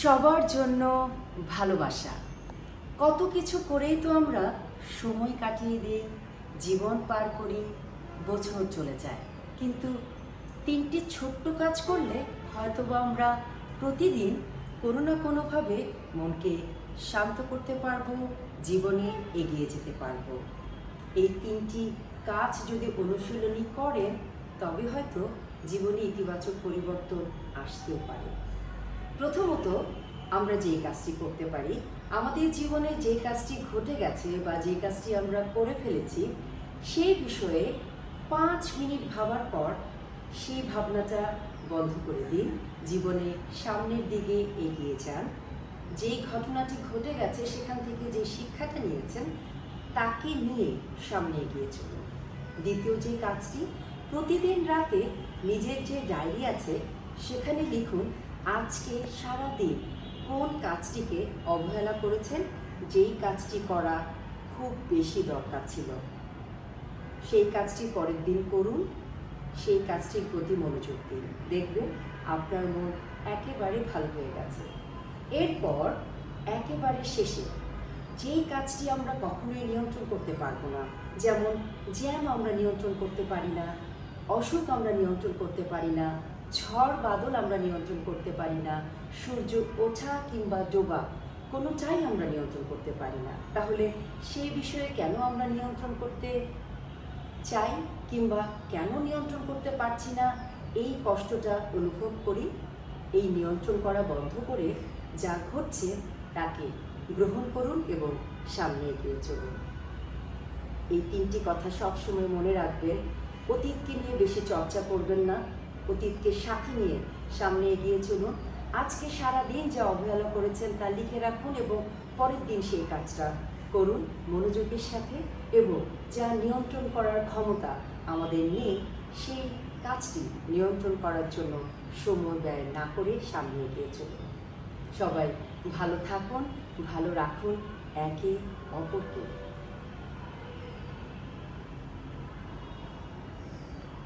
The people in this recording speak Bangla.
সবার জন্য ভালোবাসা। কত কিছু করেই তো আমরা সময় কাটিয়ে দিই, জীবন পার করি, বছর চলে যায়। কিন্তু তিনটি ছোট্ট কাজ করলে হয়তোবা আমরা প্রতিদিন কোনো না কোনোভাবে মনকে শান্ত করতে পারবো, জীবনে এগিয়ে যেতে পারবো। এই তিনটি কাজ যদি অনুশীলনী করেন তবে হয়তো জীবনে ইতিবাচক পরিবর্তন আসতেও পারে। প্রথমত, আমরা যে কাজটি করতে পারি, আমাদের জীবনে যে কাজটি ঘটে গেছে বা যে কাজটি আমরা করে ফেলেছি সেই বিষয়ে 5 মিনিট ভাবার পর সেই ভাবনাটা বন্ধ করে দিন, জীবনে সামনের দিকে এগিয়ে যান। যেই ঘটনাটি ঘটে গেছে সেখান থেকে যে শিক্ষাটা নিয়েছেন তাকে নিয়ে সামনে এগিয়ে চলুন। দ্বিতীয় যে কাজটি, প্রতিদিন রাতে নিজের যে ডায়েরি আছে সেখানে লিখুন আজকে সারাদিন কোন কাজটিকে অবহেলা করেছেন, যেই কাজটি করা খুব বেশি দরকার ছিল। সেই কাজটি পরের দিন করুন, সেই কাজটির প্রতি মনোযোগ দিন, দেখবেন আপনার মন একেবারে ভালো হয়ে গেছে। এরপর একেবারে শেষে যেই কাজটি আমরা কখনোই নিয়ন্ত্রণ করতে পারবো না, যেমন জ্যাম আমরা নিয়ন্ত্রণ করতে পারি না, অসুখ আমরা নিয়ন্ত্রণ করতে পারি না, ঝড় বাদল আমরা নিয়ন্ত্রণ করতে পারি না, সূর্য ওঠা কিংবা ডোবা কোনোটাই আমরা নিয়ন্ত্রণ করতে পারি না, তাহলে সেই বিষয়ে কেন আমরা নিয়ন্ত্রণ করতে চাই কিংবা কেন নিয়ন্ত্রণ করতে পারছি না, এই কষ্টটা অনুভব করি। এই নিয়ন্ত্রণ করা বন্ধ করে যা ঘটছে তাকে গ্রহণ করুন এবং সামনে এগিয়ে চলুন। এই তিনটি কথা সবসময় মনে রাখবেন। অতীতকে নিয়ে বেশি চর্চা করবেন না, অতীতকে সাথে নিয়ে সামনে এগিয়ে চলুন। আজকে সারাদিন যা অবহেলা করেছেন তা লিখে রাখুন এবং পরের দিন সেই কাজটা করুন মনোযোগের সাথে, এবং যা নিয়ন্ত্রণ করার ক্ষমতা আমাদের নেই সেই কাজটি নিয়ন্ত্রণ করার জন্য সময় ব্যয় না করে সামনে এগিয়ে চলুন। সবাই ভালো থাকুন, ভালো রাখুন একে অপরকে।